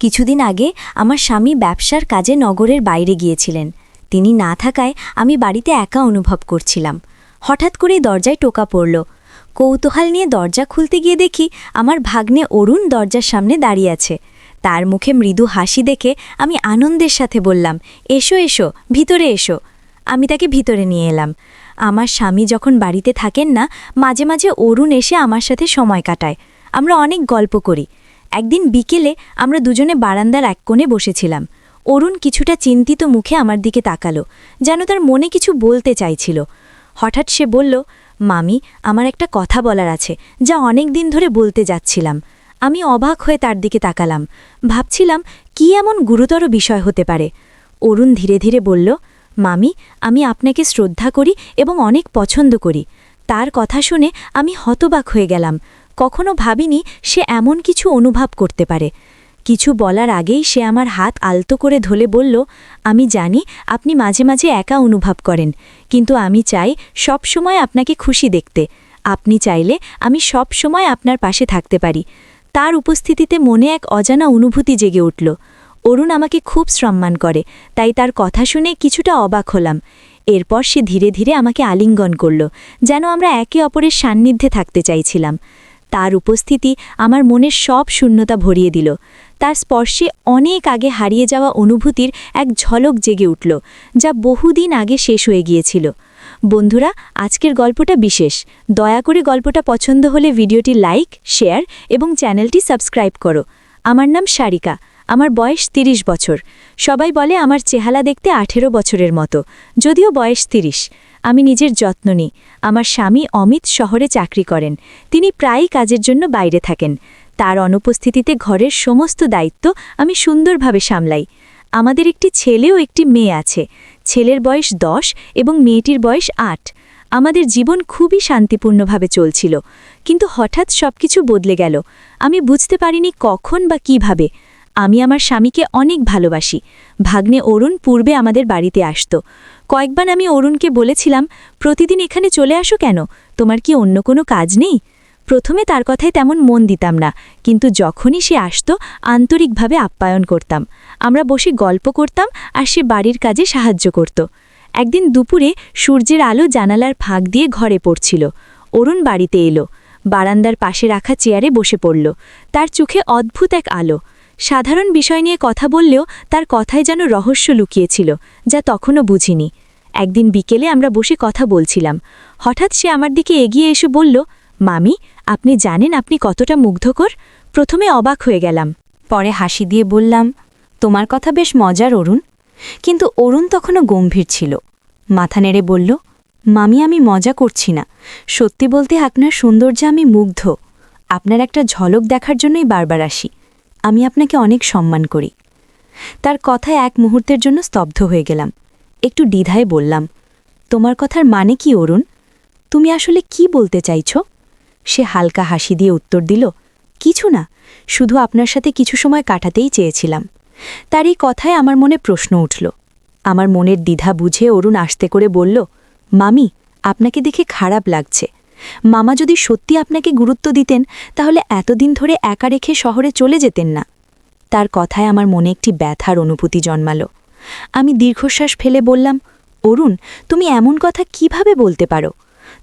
কিছুদিন আগে আমার স্বামী ব্যবসার কাজে নগরের বাইরে গিয়েছিলেন। তিনি না থাকায় আমি বাড়িতে একা অনুভব করছিলাম। হঠাৎ করেই দরজায় টোকা পড়ল। কৌতূহল নিয়ে দরজা খুলতে গিয়ে দেখি আমার ভাগ্নে অরুণ দরজার সামনে দাঁড়িয়ে আছে। তার মুখে মৃদু হাসি দেখে আমি আনন্দের সাথে বললাম, এসো এসো, ভিতরে এসো। আমি তাকে ভিতরে নিয়ে এলাম। আমার স্বামী যখন বাড়িতে থাকেন না, মাঝে মাঝে অরুণ এসে আমার সাথে সময় কাটায়। আমরা অনেক গল্প করি। একদিন বিকেলে আমরা দুজনে বারান্দার এক কোণে বসেছিলাম। অরুণ কিছুটা চিন্তিত মুখে আমার দিকে তাকালো, যেন তার মনে কিছু বলতে চাইছিল। হঠাৎ সে বলল, মামি, আমার একটা কথা বলার আছে, যা অনেক দিন ধরে বলতে যাচ্ছিলাম। আমি অবাক হয়ে তার দিকে তাকালাম, ভাবছিলাম কি এমন গুরুতর বিষয় হতে পারে। অরুণ ধীরে ধীরে বলল, মামি, আমি আপনাকে শ্রদ্ধা করি এবং অনেক পছন্দ করি। তার কথা শুনে আমি হতবাক হয়ে গেলাম। কখনো ভাবিনি সে এমন কিছু অনুভব করতে পারে। কিছু বলার আগেই সে আমার হাত আলতো করে ধরে বলল, আমি জানি আপনি মাঝে মাঝে একা অনুভব করেন, কিন্তু আমি চাই সব সময় আপনাকে খুশি দেখতে। আপনি চাইলে আমি সব সময় আপনার পাশে থাকতে পারি। তার উপস্থিতিতে মনে এক অজানা অনুভূতি জেগে উঠল। অরুণ আমাকে খুব সম্মান করে, তাই তার কথা শুনে কিছুটা অবাক হলাম। এরপর সে ধীরে ধীরে আমাকে আলিঙ্গন করল, যেন আমরা একে অপরের সান্নিধ্যে থাকতে চাইছিলাম। তার উপস্থিতি আমার মনের সব শূন্যতা ভরিয়ে দিল। তার স্পর্শে অনেক আগে হারিয়ে যাওয়া অনুভূতির এক ঝলক জেগে উঠল, যা বহুদিন আগে শেষ হয়ে গিয়েছিল। বন্ধুরা, আজকের গল্পটা বিশেষ। দয়া করে গল্পটা পছন্দ হলে ভিডিওটি লাইক, শেয়ার এবং চ্যানেলটি সাবস্ক্রাইব করো। আমার নাম সারিকা, আমার বয়স ৩০ বছর। সবাই বলে আমার চেহারা দেখতে ১৮ বছরের মতো, যদিও বয়স ৩০। আমি নিজের যত্ন নিই। আমার স্বামী অমিত শহরে চাকরি করেন। তিনি প্রায়ই কাজের জন্য বাইরে থাকেন। তার অনুপস্থিতিতে ঘরের সমস্ত দায়িত্ব আমি সুন্দরভাবে সামলাই। আমাদের একটি ছেলে ও একটি মেয়ে আছে। ছেলের বয়স ১০ এবং মেয়েটির বয়স ৮। আমাদের জীবন খুবই শান্তিপূর্ণভাবে চলছিল, কিন্তু হঠাৎ সবকিছু বদলে গেল। আমি বুঝতে পারিনি কখন বা কিভাবে। আমি আমার স্বামীকে অনেক ভালোবাসি। ভাগ্নে অরুণ পূর্বে আমাদের বাড়িতে আসত। কয়েকবার আমি অরুণকে বলেছিলাম, প্রতিদিন এখানে চলে আসো কেন? তোমার কি অন্য কোনো কাজ নেই? প্রথমে তার কথায় তেমন মন দিতাম না, কিন্তু যখনই সে আসত আন্তরিকভাবে আপ্যায়ন করতাম। আমরা বসে গল্প করতাম আর সে বাড়ির কাজে সাহায্য করত। একদিন দুপুরে সূর্যের আলো জানালার ফাঁক দিয়ে ঘরে পড়ছিল। অরুণ বাড়িতে এলো। বারান্দার পাশে রাখা চেয়ারে বসে পড়ল। তার চোখে অদ্ভুত এক আলো। সাধারণ বিষয় নিয়ে কথা বললেও তার কথায় যেন রহস্য লুকিয়েছিল, যা তখনও বুঝিনি। একদিন বিকেলে আমরা বসে কথা বলছিলাম। হঠাৎ সে আমার দিকে এগিয়ে এসে বলল, মামি, আপনি জানেন আপনি কতটা মুগ্ধকর? প্রথমে অবাক হয়ে গেলাম, পরে হাসি দিয়ে বললাম, তোমার কথা বেশ মজার অরুণ। কিন্তু অরুণ তখনও গম্ভীর ছিল। মাথা নেড়ে বলল, মামি, আমি মজা করছি না। সত্যি বলতে আপনার সৌন্দর্যে আমি মুগ্ধ। আপনার একটা ঝলক দেখার জন্যই বারবার আসি। আমি আপনাকে অনেক সম্মান করি। তার কথায় এক মুহূর্তের জন্য স্তব্ধ হয়ে গেলাম। একটু দ্বিধায় বললাম, তোমার কথার মানে কি অরুণ? তুমি আসলে কি বলতে চাইছ? সে হালকা হাসি দিয়ে উত্তর দিল, কিছু না, শুধু আপনার সাথে কিছু সময় কাটাতেই চেয়েছিলাম। তার এই কথায় আমার মনে প্রশ্ন উঠল। আমার মনের দ্বিধা বুঝে অরুণ আস্তে করে বলল, মামি, আপনাকে দেখে খারাপ লাগছে। মামা যদি সত্যি আপনাকে গুরুত্ব দিতেন, তাহলে এতদিন ধরে একা রেখে শহরে চলে যেতেন না। তার কথায় আমার মনে একটি ব্যথার অনুভূতি জন্মালো। আমি দীর্ঘশ্বাস ফেলে বললাম, অরুণ, তুমি এমন কথা কিভাবে বলতে পারো?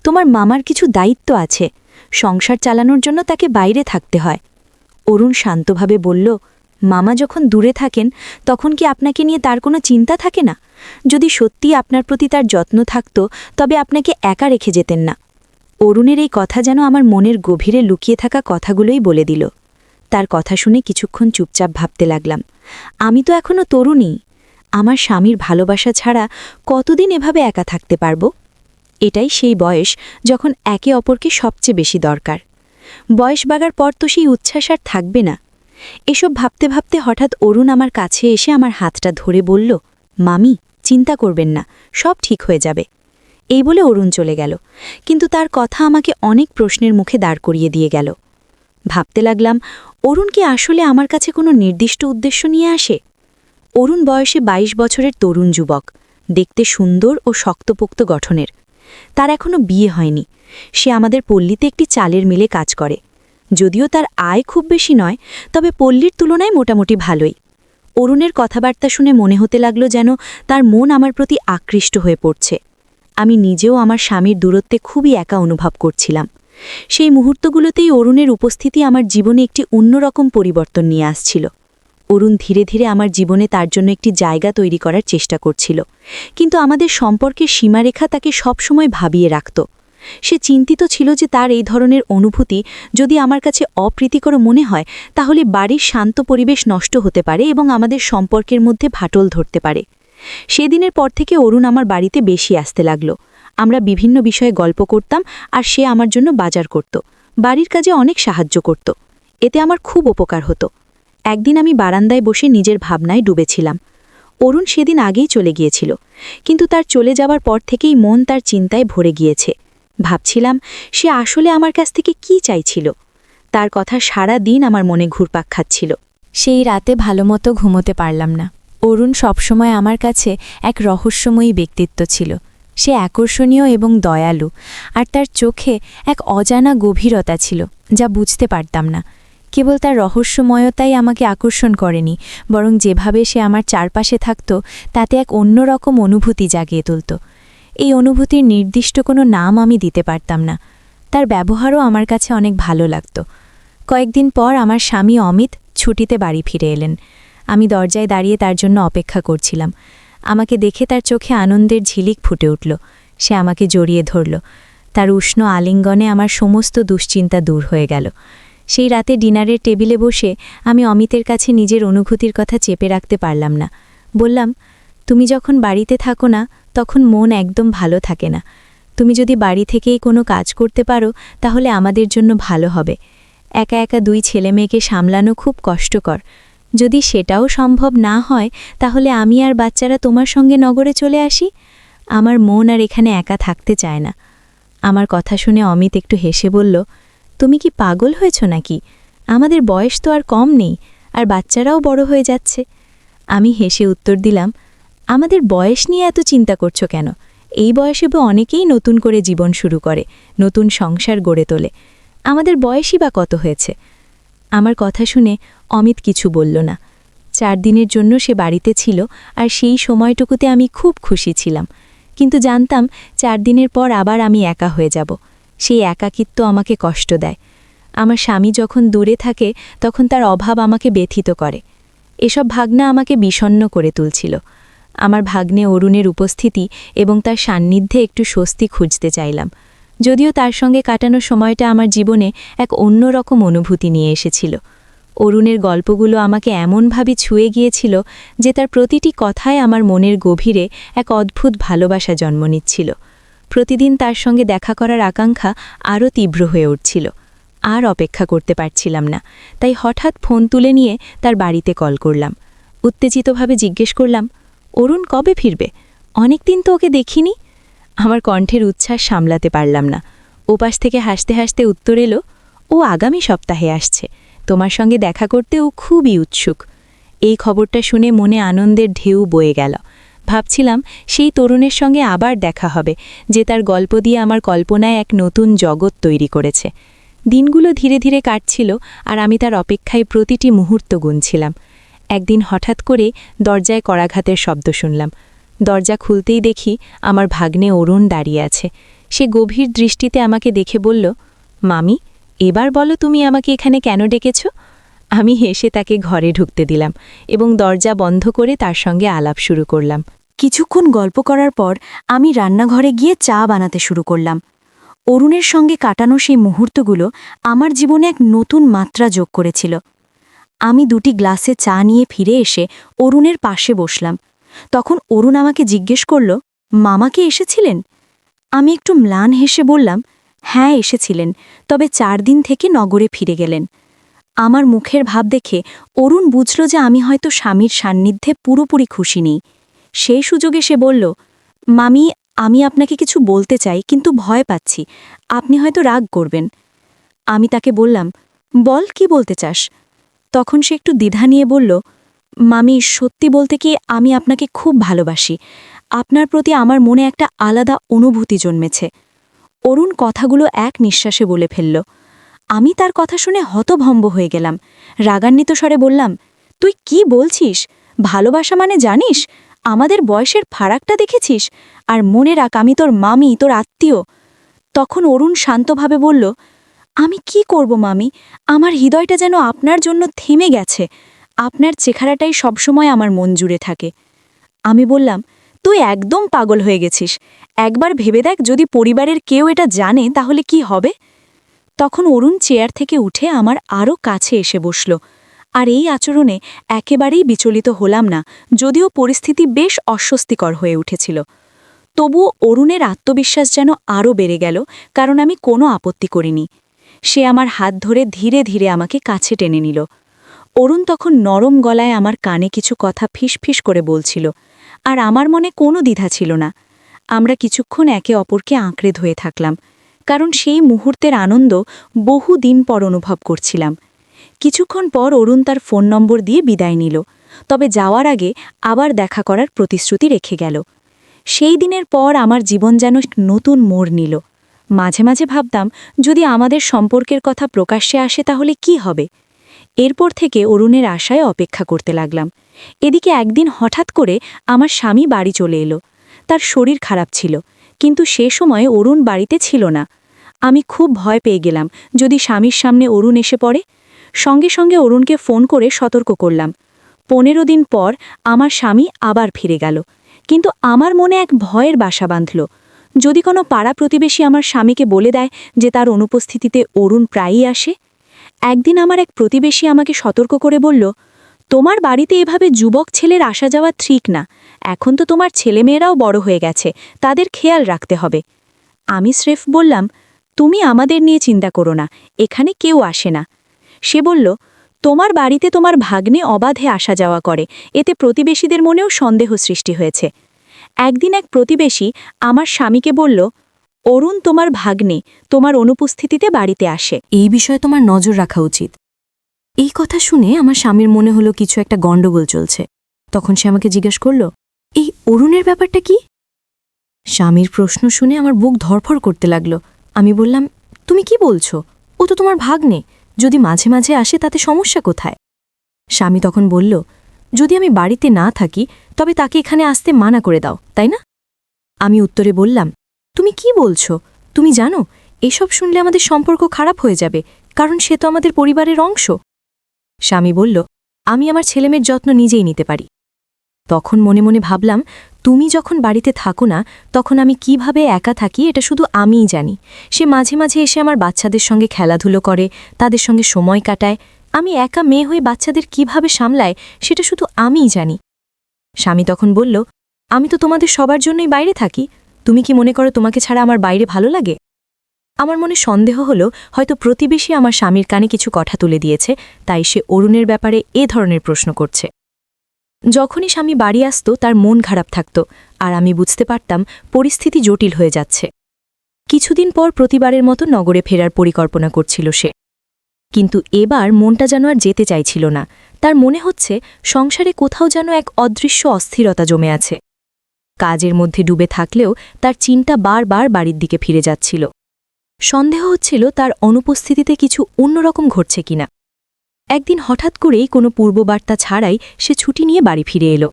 তোমার মামার কিছু দায়িত্ব আছে। সংসার চালানোর জন্য তাকে বাইরে থাকতে হয়। অরুণ শান্তভাবে বলল, মামা যখন দূরে থাকেন, তখন কি আপনাকে নিয়ে তার কোনো চিন্তা থাকে না? যদি সত্যি আপনার প্রতি তার যত্ন থাকত, তবে আপনাকে একা রেখে যেতেন না। অরুণের এই কথা যেন আমার মনের গভীরে লুকিয়ে থাকা কথাগুলোই বলে দিল। তার কথা শুনে কিছুক্ষণ চুপচাপ ভাবতে লাগলাম। আমি তো এখনও তরুণী। আমার স্বামীর ভালোবাসা ছাড়া কতদিন এভাবে একা থাকতে পারব? এটাই সেই বয়স যখন একে অপরকে সবচেয়ে বেশি দরকার। বয়স বাড়ার পর তো সেই উচ্ছ্বাস আর থাকবে না। এসব ভাবতে ভাবতে হঠাৎ অরুণ আমার কাছে এসে আমার হাতটা ধরে বলল, মামি, চিন্তা করবেন না, সব ঠিক হয়ে যাবে। এই বলে অরুণ চলে গেল, কিন্তু তার কথা আমাকে অনেক প্রশ্নের মুখে দাঁড় করিয়ে দিয়ে গেল। ভাবতে লাগলাম, অরুণ কি আসলে আমার কাছে কোনো নির্দিষ্ট উদ্দেশ্য নিয়ে আসে? অরুণ বয়সে ২২ বছরের তরুণ যুবক, দেখতে সুন্দর ও শক্তপোক্ত গঠনের। তার এখনও বিয়ে হয়নি। সে আমাদের পল্লীতে একটি চালের মিলে কাজ করে। যদিও তার আয় খুব বেশি নয়, তবে পল্লীর তুলনায় মোটামুটি ভালোই। অরুণের কথাবার্তা শুনে মনে হতে লাগলো যেন তার মন আমার প্রতি আকৃষ্ট হয়ে পড়ছে। আমি নিজেও আমার স্বামীর দূরত্বে খুবই একা অনুভব করছিলাম। সেই মুহূর্তগুলোতেই অরুণের উপস্থিতি আমার জীবনে একটি অন্যরকম পরিবর্তন নিয়ে আসছিল। অরুণ ধীরে ধীরে আমার জীবনে তার জন্য একটি জায়গা তৈরি করার চেষ্টা করছিল, কিন্তু আমাদের সম্পর্কের সীমারেখা তাকে সবসময় ভাবিয়ে রাখত। সে চিন্তিত ছিল যে তার এই ধরনের অনুভূতি যদি আমার কাছে অপ্রীতিকর মনে হয়, তাহলে বাড়ির শান্ত পরিবেশ নষ্ট হতে পারে এবং আমাদের সম্পর্কের মধ্যে ফাটল ধরতে পারে। সেদিনের পর থেকে অরুণ আমার বাড়িতে বেশি আসতে লাগল। আমরা বিভিন্ন বিষয়ে গল্প করতাম, আর সে আমার জন্য বাজার করত, বাড়ির কাজে অনেক সাহায্য করত। এতে আমার খুব উপকার হতো। একদিন আমি বারান্দায় বসে নিজের ভাবনায় ডুবেছিলাম। অরুণ সেদিন আগেই চলে গিয়েছিল, কিন্তু তার চলে যাওয়ার পর থেকেই মন তার চিন্তায় ভরে গিয়েছে। ভাবছিলাম সে আসলে আমার কাছ থেকে কি চাইছিল। তার কথা সারা দিন আমার মনে ঘুরপাক খাচ্ছিল। সেই রাতে ভালোমতো ঘুমোতে পারলাম না। অরুণ সবসময় আমার কাছে এক রহস্যময়ী ব্যক্তিত্ব ছিল। সে আকর্ষণীয় এবং দয়ালু, আর তার চোখে এক অজানা গভীরতা ছিল যা বুঝতে পারতাম না। কেবল তার রহস্যময়তাই আমাকে আকর্ষণ করেনি, বরং যেভাবে সে আমার চারপাশে থাকত তাতে এক অন্যরকম অনুভূতি জাগিয়ে তুলত। এই অনুভূতির নির্দিষ্ট কোনো নাম আমি দিতে পারতাম না। তার ব্যবহারও আমার কাছে অনেক ভালো লাগত। কয়েকদিন পর আমার স্বামী অমিত ছুটিতে বাড়ি ফিরে এলেন। আমি দরজায় দাঁড়িয়ে তার জন্য অপেক্ষা করছিলাম। আমাকে দেখে তার চোখে আনন্দের ঝিলিক ফুটে উঠল। সে আমাকে জড়িয়ে ধরল। তার উষ্ণ আলিঙ্গনে আমার সমস্ত দুশ্চিন্তা দূর হয়ে গেল। সেই রাতে ডিনারের টেবিলে বসে আমি অমিতের কাছে নিজের অনুভূতির কথা চেপে রাখতে পারলাম না। বললাম, তুমি যখন বাড়িতে থাকো না তখন মন একদম ভালো থাকে না। তুমি যদি বাড়ি থেকেই কোনো কাজ করতে পারো তাহলে আমাদের জন্য ভালো হবে। একা একা দুই ছেলেমেয়েকে সামলানো খুব কষ্টকর। যদি সেটাও সম্ভব না হয় তাহলে আমি আর বাচ্চারা তোমার সঙ্গে নগরে চলে আসি। আমার মন আর এখানে একা থাকতে চায় না। আমার কথা শুনে অমিত একটু হেসে বলল, তুমি কি পাগল হয়েছ নাকি? আমাদের বয়স তো আর কম নেই, আর বাচ্চারাও বড় হয়ে যাচ্ছে। আমি হেসে উত্তর দিলাম, আমাদের বয়স নিয়ে এত চিন্তা করছো কেন? এই বয়সে অনেকেই নতুন করে জীবন শুরু করে, নতুন সংসার গড়ে তোলে। আমাদের বয়সই বা কত হয়েছে? আমার কথা শুনে অমিত কিছু বলল না। 4 দিনের জন্য সে বাড়িতে ছিল, আর সেই সময়টুকুতে আমি খুব খুশি ছিলাম। কিন্তু জানতাম 4 দিনের পর আবার আমি একা হয়ে যাব। সেই একাকিত্ব আমাকে কষ্ট দেয়। আমার স্বামী যখন দূরে থাকে তখন তার অভাব আমাকে ব্যথিত করে। এসব ভাবনা আমাকে বিষণ্ণ করে তুলছিল। আমার ভাগ্নে অরুণের উপস্থিতি এবং তার সান্নিধ্যে একটু স্বস্তি খুঁজতে চাইলাম, যদিও তার সঙ্গে কাটানো সময়টা আমার জীবনে এক অন্যরকম অনুভূতি নিয়ে এসেছিল। অরুণের গল্পগুলো আমাকে এমনভাবে ছুঁয়ে গিয়েছিল যে তার প্রতিটি কথায় আমার মনের গভীরে এক অদ্ভুত ভালোবাসা জন্ম নিচ্ছিল। প্রতিদিন তার সঙ্গে দেখা করার আকাঙ্ক্ষা আরও তীব্র হয়ে উঠছিল। আর অপেক্ষা করতে পারছিলাম না, তাই হঠাৎ ফোন তুলে নিয়ে তার বাড়িতে কল করলাম। উত্তেজিতভাবে জিজ্ঞেস করলাম, অরুণ কবে ফিরবে? অনেক দিন তো ওকে দেখিনি। আমার কণ্ঠের উচ্ছ্বাস সামলাতে পারলাম না। ওপাশ থেকে হাসতে হাসতে উত্তর এলো, ও আগামী সপ্তাহে আসছে। তোমার সঙ্গে দেখা করতে ও খুবই উৎসুক। এই খবরটা শুনে মনে আনন্দের ঢেউ বয়ে গেল। ভাবছিলাম সেই তরুণের সঙ্গে আবার দেখা হবে, যে তার গল্প দিয়ে আমার কল্পনায় এক নতুন জগৎ তৈরি করেছে। দিনগুলো ধীরে ধীরে কাটছিল, আর আমি তার অপেক্ষায় প্রতিটি মুহূর্ত গুনছিলাম। একদিন হঠাৎ করে দরজায় করাঘাতের শব্দ শুনলাম। দরজা খুলতেই দেখি আমার ভাগ্নে অরুণ দাঁড়িয়ে আছে। সে গভীর দৃষ্টিতে আমাকে দেখে বলল, মামি, এবার বলো তুমি আমাকে এখানে কেন ডেকেছ? আমি হেসে তাকে ঘরে ঢুকতে দিলাম এবং দরজা বন্ধ করে তার সঙ্গে আলাপ শুরু করলাম। কিছুক্ষণ গল্প করার পর আমি রান্নাঘরে গিয়ে চা বানাতে শুরু করলাম। অরুণের সঙ্গে কাটানো সেই মুহূর্তগুলো আমার জীবনে এক নতুন মাত্রা যোগ করেছিল। আমি 2টি গ্লাসে চা নিয়ে ফিরে এসে অরুণের পাশে বসলাম। তখন অরুণ আমাকে জিজ্ঞেস করল, মামা কি এসেছিলেন? আমি একটু ম্লান হেসে বললাম, হ্যাঁ এসেছিলেন, তবে 4 দিন থেকে নগরে ফিরে গেলেন। আমার মুখের ভাব দেখে অরুণ বুঝল যে আমি হয়তো স্বামীর সান্নিধ্যে পুরোপুরি খুশি নেই। সেই সুযোগে সে বলল, মামি, আমি আপনাকে কিছু বলতে চাই, কিন্তু ভয় পাচ্ছি, আপনি হয়তো রাগ করবেন। আমি তাকে বললাম, বল, কি বলতে চাস? তখন সে একটু দ্বিধা নিয়ে বলল, মামি, সত্যি বলতে কি আমি আপনাকে খুব ভালোবাসি। আপনার প্রতি আমার মনে একটা আলাদা অনুভূতি জন্মেছে। অরুণ কথাগুলো এক নিঃশ্বাসে বলে ফেলল। আমি তার কথা শুনে হতভম্ব হয়ে গেলাম। রাগান্বিত স্বরে বললাম, তুই কি বলছিস? ভালোবাসা মানে জানিস? আমাদের বয়সের ফারাকটা দেখেছিস? আর মনে রাখ, আমি তোর মামি, তোর আত্মীয়। তখন অরুণ শান্তভাবে বলল, আমি কি করব মামি? আমার হৃদয়টা যেন আপনার জন্য থেমে গেছে। আপনার চেহারাটাই সবসময় আমার মন জুড়ে থাকে। আমি বললাম, তুই একদম পাগল হয়ে গেছিস। একবার ভেবে দেখ, যদি পরিবারের কেউ এটা জানে তাহলে কি হবে? তখন অরুণ চেয়ার থেকে উঠে আমার আরও কাছে এসে বসল। আর এই আচরণে একেবারেই বিচলিত হলাম না, যদিও পরিস্থিতি বেশ অস্বস্তিকর হয়ে উঠেছিল। তবুও অরুণের আত্মবিশ্বাস যেন আরও বেড়ে গেল, কারণ আমি কোনো আপত্তি করিনি। সে আমার হাত ধরে ধীরে ধীরে আমাকে কাছে টেনে নিল। অরুণ তখন নরম গলায় আমার কানে কিছু কথা ফিসফিস করে বলছিল, আর আমার মনে কোনো দ্বিধা ছিল না। আমরা কিছুক্ষণ একে অপরকে আঁকড়ে ধরে থাকলাম, কারণ সেই মুহূর্তের আনন্দ বহু দিন পর অনুভব করছিলাম। কিছুক্ষণ পর অরুণ তার ফোন নম্বর দিয়ে বিদায় নিল, তবে যাওয়ার আগে আবার দেখা করার প্রতিশ্রুতি রেখে গেল। সেই দিনের পর আমার জীবন যেন নতুন মোড় নিল। মাঝে মাঝে ভাবতাম, যদি আমাদের সম্পর্কের কথা প্রকাশ্যে আসে তাহলে কি হবে। এরপর থেকে অরুণের আশায় অপেক্ষা করতে লাগলাম। এদিকে একদিন হঠাৎ করে আমার স্বামী বাড়ি চলে এলো। তার শরীর খারাপ ছিল, কিন্তু সে সময় অরুণ বাড়িতে ছিল না। আমি খুব ভয় পেয়ে গেলাম, যদি স্বামীর সামনে অরুণ এসে পড়ে। সঙ্গে সঙ্গে অরুণকে ফোন করে সতর্ক করলাম। 15 দিন পর আমার স্বামী আবার ফিরে গেল, কিন্তু আমার মনে এক ভয়ের বাসা বাঁধল। যদি কোনো পাড়া প্রতিবেশী আমার স্বামীকে বলে দেয় যে তার অনুপস্থিতিতে অরুণ প্রায়ই আসে। একদিন আমার এক প্রতিবেশী আমাকে সতর্ক করে বলল, তোমার বাড়িতে এভাবে যুবক ছেলের আসা যাওয়া ঠিক না। এখন তো তোমার ছেলেমেয়েরাও বড় হয়ে গেছে, তাদের খেয়াল রাখতে হবে। আমি স্রেফ বললাম, তুমি আমাদের নিয়ে চিন্তা করো না, এখানে কেউ আসে না। সে বলল, তোমার বাড়িতে তোমার ভাগ্নে অবাধে আসা যাওয়া করে, এতে প্রতিবেশীদের মনেও সন্দেহ সৃষ্টি হয়েছে। একদিন এক প্রতিবেশী আমার স্বামীকে বলল, অরুণ তোমার ভাগ্নে, তোমার অনুপস্থিতিতে বাড়িতে আসে। এই বিষয়ে তোমার নজর রাখা উচিত। এই কথা শুনে আমার স্বামীর মনে হলো কিছু একটা গণ্ডগোল চলছে। তখন সে আমাকে জিজ্ঞেস করল, এই অরুণের ব্যাপারটা কি? স্বামীর প্রশ্ন শুনে আমার বুক ধরফর করতে লাগল। আমি বললাম, তুমি কি বলছো? ও তো তোমার ভাগ্নে, যদি মাঝে মাঝে আসে তাতে সমস্যা কোথায়? স্বামী তখন বলল, যদি আমি বাড়িতে না থাকি তবে তাকে এখানে আসতে মানা করে দাও, তাই না? আমি উত্তরে বললাম, তুমি কি বলছো? তুমি জানো, এসব শুনলে আমাদের সম্পর্ক খারাপ হয়ে যাবে, কারণ সে তো আমাদের পরিবারের অংশ। স্বামী বলল, আমি আমার ছেলেমেয়ের যত্ন নিজেই নিতে পারি। তখন মনে মনে ভাবলাম, তুমি যখন বাড়িতে থাকো না তখন আমি কিভাবে একা থাকি এটা শুধু আমিই জানি। সে মাঝে মাঝে এসে আমার বাচ্চাদের সঙ্গে খেলাধুলো করে, তাদের সঙ্গে সময় কাটায়। আমি একা মেয়ে হয়ে বাচ্চাদের কিভাবে সামলায় সেটা শুধু আমিই জানি। স্বামী তখন বলল, আমি তো তোমাদের সবার জন্যই বাইরে থাকি, তুমি কি মনে করো তোমাকে ছাড়া আমার বাইরে ভালো লাগে? আমার মনে সন্দেহ হলো, হয়তো প্রতিবেশী আমার স্বামীর কানে কিছু কথা তুলে দিয়েছে, তাই সে অরুণের ব্যাপারে এ ধরনের প্রশ্ন করছে। যখনই স্বামী বাড়ি আসত তার মন খারাপ থাকত, আর আমি বুঝতে পারতাম পরিস্থিতি জটিল হয়ে যাচ্ছে। কিছুদিন পর প্রতিবারের মতো নগরে ফেরার পরিকল্পনা করছিল সে, কিন্তু এবার মনটা যেন আর যেতে চাইছিল না। তার মনে হচ্ছে সংসারে কোথাও যেন এক অদৃশ্য অস্থিরতা জমে আছে। কাজের মধ্যে ডুবে থাকলেও তার চিন্তা বারবার বাড়ির দিকে ফিরে যাচ্ছিল। সন্দেহ হচ্ছিল তার অনুপস্থিতিতে কিছু অন্যরকম ঘটছে কিনা। একদিন হঠাৎ করেই কোনো পূর্ববার্তা ছাড়াই সে ছুটি নিয়ে বাড়ি ফিরে এলো।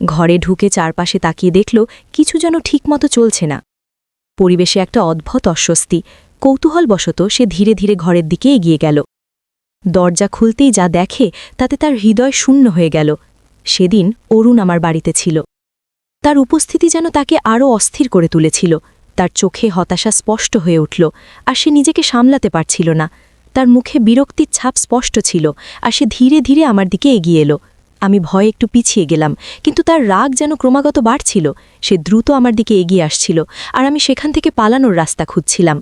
ঘরে ঢুকে চারপাশে তাকিয়ে দেখল কিছু যেন ঠিকমতো চলছে না। পরিবেশে একটা অদ্ভুত অস্বস্তি। কৌতূহলবশত সে ধীরে ধীরে ঘরের দিকে এগিয়ে গেল। দরজা খুলতেই যা দেখে তাতে তার হৃদয় শূন্য হয়ে গেল। সেদিন অরুণ আমার বাড়িতে ছিল। তার উপস্থিতি যেন তাকে আরও অস্থির করে তুলেছিল। তার চোখে হতাশা স্পষ্ট হয়ে উঠল, আর সে নিজেকে সামলাতে পারছিল না। তার মুখে বিরক্তির ছাপ স্পষ্ট ছিল, আর সে ধীরে ধীরে আমার দিকে এগিয়ে এলো। আমি ভয়ে একটু পিছিয়ে গেলাম, কিন্তু তার রাগ যেন ক্রমাগত বাড়ছিল। সে দ্রুত আমার দিকে এগিয়ে আসছিল, আর আমি সেখান থেকে পালানোর রাস্তা খুঁজছিলাম।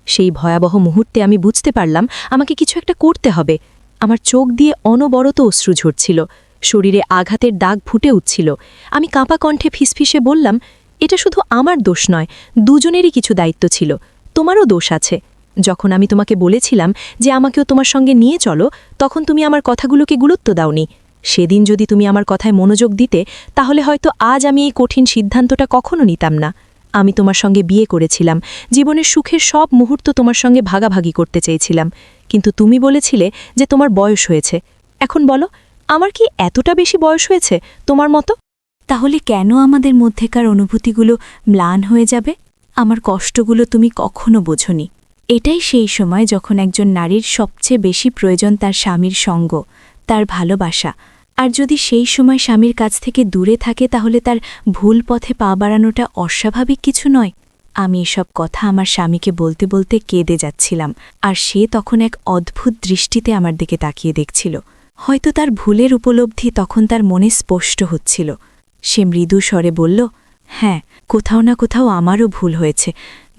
সেই ভয়াবহ মুহূর্তে আমি বুঝতে পারলাম আমাকে কিছু একটা করতে হবে। আমার চোখ দিয়ে অনবরত অশ্রু ঝরছিল, শরীরে আঘাতের দাগ ফুটে উঠছিল। আমি কাঁপা কণ্ঠে ফিসফিসে বললাম, এটা শুধু আমার দোষ নয়, দুজনেরই কিছু দায়িত্ব ছিল। তোমারও দোষ আছে। যখন আমি তোমাকে বলেছিলাম যে আমাকেও তোমার সঙ্গে নিয়ে চলো, তখন তুমি আমার কথাগুলোকে গুরুত্ব দাওনি। সেদিন যদি তুমি আমার কথায় মনোযোগ দিতে, তাহলে হয়তো আজ আমি এই কঠিন সিদ্ধান্তটা কখনো নিতাম না। আমি তোমার সঙ্গে বিয়ে করেছিলাম, জীবনের সুখের সব মুহূর্ত তোমার সঙ্গে ভাগাভাগি করতে চেয়েছিলাম, কিন্তু তুমি বলেছিলে যে তোমার বয়স হয়েছে। এখন বলো, আমার কি এতটা বেশি বয়স হয়েছে তোমার মতো? তাহলে কেন আমাদের মধ্যেকার অনুভূতিগুলো ম্লান হয়ে যাবে? আমার কষ্টগুলো তুমি কখনো বোঝনি। এটাই সেই সময় যখন একজন নারীর সবচেয়ে বেশি প্রয়োজন তার স্বামীর সঙ্গ, তার ভালোবাসা। আর যদি সেই সময় স্বামীর কাছ থেকে দূরে থাকে তাহলে তার ভুল পথে পা বাড়ানোটা অস্বাভাবিক কিছু নয়। আমি এসব কথা আমার স্বামীকে বলতে বলতে কেঁদে যাচ্ছিলাম, আর সে তখন এক অদ্ভুত দৃষ্টিতে আমার দিকে তাকিয়ে দেখছিল। হয়তো তার ভুলের উপলব্ধি তখন তার মনে স্পষ্ট হচ্ছিল। সে মৃদু স্বরে বলল, হ্যাঁ, কোথাও না কোথাও আমারও ভুল হয়েছে।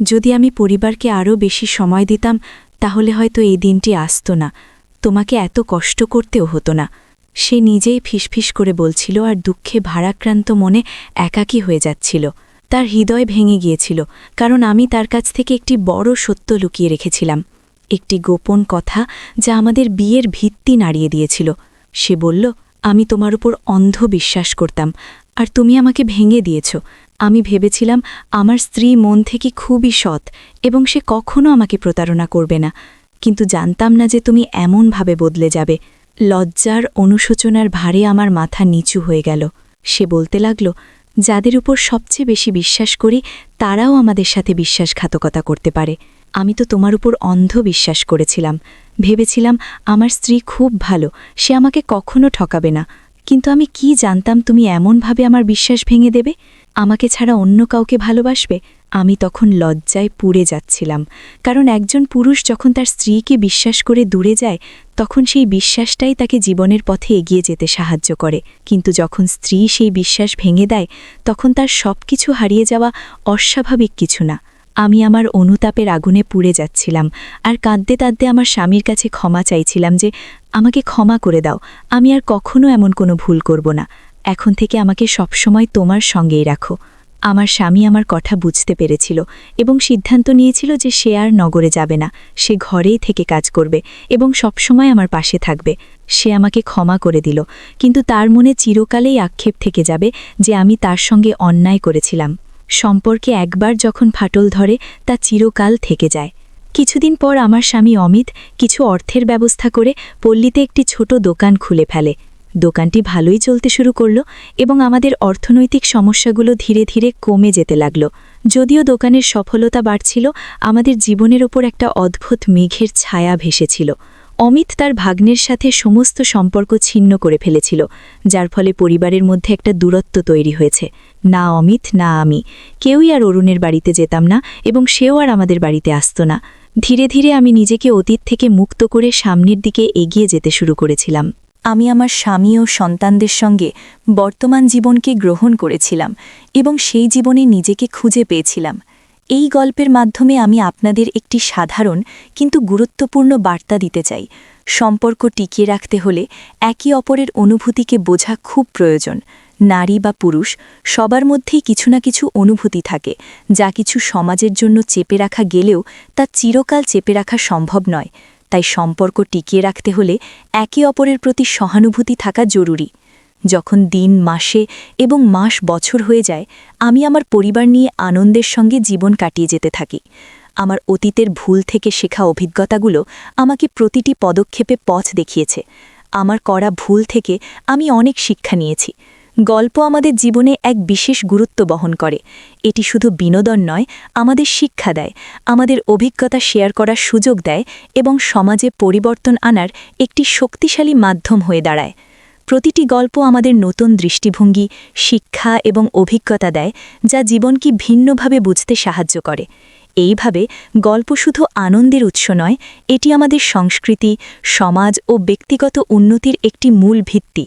যদি আমি পরিবারকে আরও বেশি সময় দিতাম তাহলে হয়তো এই দিনটি আসত না, তোমাকে এত কষ্ট করতেও হতো না। সে নিজেই ফিসফিস করে বলছিল আর দুঃখে ভারাক্রান্ত মনে একাকী হয়ে যাচ্ছিল। তার হৃদয় ভেঙে গিয়েছিল, কারণ আমি তার কাছ থেকে একটি বড় সত্য লুকিয়ে রেখেছিলাম, একটি গোপন কথা যা আমাদের বিয়ের ভিত্তি নাড়িয়ে দিয়েছিল। সে বলল, আমি তোমার উপর অন্ধ বিশ্বাস করতাম, আর তুমি আমাকে ভেঙে দিয়েছ। আমি ভেবেছিলাম আমার স্ত্রী মন থেকে খুবই সৎ এবং সে কখনো আমাকে প্রতারণা করবে না, কিন্তু জানতাম না যে তুমি এমনভাবে বদলে যাবে। লজ্জার অনুশোচনার ভারে আমার মাথা নিচু হয়ে গেল। সে বলতে লাগল, যাদের উপর সবচেয়ে বেশি বিশ্বাস করি তারাও আমাদের সাথে বিশ্বাসঘাতকতা করতে পারে। আমি তো তোমার উপর অন্ধ বিশ্বাস করেছিলাম, ভেবেছিলাম আমার স্ত্রী খুব ভালো, সে আমাকে কখনো ঠকাবে না। কিন্তু আমি কি জানতাম তুমি এমনভাবে আমার বিশ্বাস ভেঙে দেবে, আমাকে ছাড়া অন্য কাউকে ভালোবাসবে। আমি তখন লজ্জায় পুড়ে যাচ্ছিলাম, কারণ একজন পুরুষ যখন তার স্ত্রীকে বিশ্বাস করে দূরে যায় তখন সেই বিশ্বাসটাই তাকে জীবনের পথে এগিয়ে যেতে সাহায্য করে। কিন্তু যখন স্ত্রী সেই বিশ্বাস ভেঙে দেয় তখন তার সব কিছু হারিয়ে যাওয়া অস্বাভাবিক কিছু না। আমি আমার অনুতাপের আগুনে পুড়ে যাচ্ছিলাম, আর কাঁদতে কাঁদতে আমার স্বামীর কাছে ক্ষমা চাইছিলাম যে আমাকে ক্ষমা করে দাও, আমি আর কখনো এমন কোনো ভুল করব না। এখন থেকে আমাকে সবসময় তোমার সঙ্গেই রাখো। আমার স্বামী আমার কথা বুঝতে পেরেছিল এবং সিদ্ধান্ত নিয়েছিল যে সে আর নগরে যাবে না, সে ঘরেই থেকে কাজ করবে এবং সবসময় আমার পাশে থাকবে। সে আমাকে ক্ষমা করে দিল, কিন্তু তার মনে চিরকালেই আক্ষেপ থেকে যাবে যে আমি তার সঙ্গে অন্যায় করেছিলাম। সম্পর্কে একবার যখন ফাটল ধরে তা চিরকাল থেকে যায়। কিছুদিন পর আমার স্বামী অমিত কিছু অর্থের ব্যবস্থা করে পল্লীতে একটি ছোট দোকান খুলে ফেলে। দোকানটি ভালোই চলতে শুরু করল এবং আমাদের অর্থনৈতিক সমস্যাগুলো ধীরে ধীরে কমে যেতে লাগল। যদিও দোকানের সফলতা বাড়ছিল, আমাদের জীবনের ওপর একটা অদ্ভুত মেঘের ছায়া ভেসেছিল। অমিত তার ভাগ্নের সাথে সমস্ত সম্পর্ক ছিন্ন করে ফেলেছিল, যার ফলে পরিবারের মধ্যে একটা দূরত্ব তৈরি হয়েছে। না অমিত না আমি কেউই আর অরুণের বাড়িতে যেতাম না এবং সেও আর আমাদের বাড়িতে আসত না। ধীরে ধীরে আমি নিজেকে অতীত থেকে মুক্ত করে সামনের দিকে এগিয়ে যেতে শুরু করেছিলাম। আমি আমার স্বামী ও সন্তানদের সঙ্গে বর্তমান জীবনকে গ্রহণ করেছিলাম এবং সেই জীবনে নিজেকে খুঁজে পেয়েছিলাম। এই গল্পের মাধ্যমে আমি আপনাদের একটি সাধারণ কিন্তু গুরুত্বপূর্ণ বার্তা দিতে চাই। সম্পর্ক টিকিয়ে রাখতে হলে একে অপরের অনুভূতিকে বোঝা খুব প্রয়োজন। নারী বা পুরুষ সবার মধ্যেই কিছু না কিছু অনুভূতি থাকে, যা কিছু সমাজের জন্য চেপে রাখা গেলেও তা চিরকাল চেপে রাখা সম্ভব নয়। তাই সম্পর্ক টিকিয়ে রাখতে হলে একে অপরের প্রতি সহানুভূতি থাকা জরুরি। যখন দিন মাসে এবং মাস বছর হয়ে যায়, আমি আমার পরিবার নিয়ে আনন্দের সঙ্গে জীবন কাটিয়ে যেতে থাকি। আমার অতীতের ভুল থেকে শেখা অভিজ্ঞতাগুলো আমাকে প্রতিটি পদক্ষেপে পথ দেখিয়েছে। আমার করা ভুল থেকে আমি অনেক শিক্ষা নিয়েছি। গল্প আমাদের জীবনে এক বিশেষ গুরুত্ব বহন করে। এটি শুধু বিনোদন নয়, আমাদের শিক্ষা দেয়, আমাদের অভিজ্ঞতা শেয়ার করার সুযোগ দেয় এবং সমাজে পরিবর্তন আনার একটি শক্তিশালী মাধ্যম হয়ে দাঁড়ায়। প্রতিটি গল্প আমাদের নতুন দৃষ্টিভঙ্গি, শিক্ষা এবং অভিজ্ঞতা দেয়, যা জীবনকে ভিন্নভাবে বুঝতে সাহায্য করে। এইভাবে গল্প শুধু আনন্দের উৎস নয়, এটি আমাদের সংস্কৃতি, সমাজ ও ব্যক্তিগত উন্নতির একটি মূল ভিত্তি।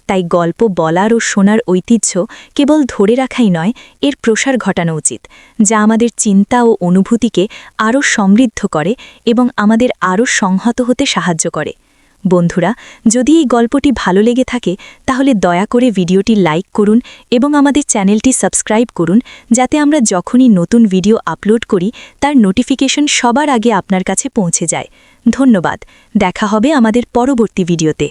তাই গল্প বলার ও শোনার ঐতিহ্য কেবল ধরে রাখাই নয়, এর প্রসার ঘটানো উচিত, যা আমাদের চিন্তা ও অনুভূতিকে আরও সমৃদ্ধ করে এবং আমাদের আরও সংহত হতে সাহায্য করে। বন্ধুরা, যদি এই গল্পটি ভালো লেগে থাকে তাহলে দয়া করে ভিডিওটি লাইক করুন এবং আমাদের চ্যানেলটি সাবস্ক্রাইব করুন, যাতে আমরা যখনই নতুন ভিডিও আপলোড করি তার নোটিফিকেশন সবার আগে আপনার কাছে পৌঁছে যায়। ধন্যবাদ। দেখা হবে আমাদের পরবর্তী ভিডিওতে।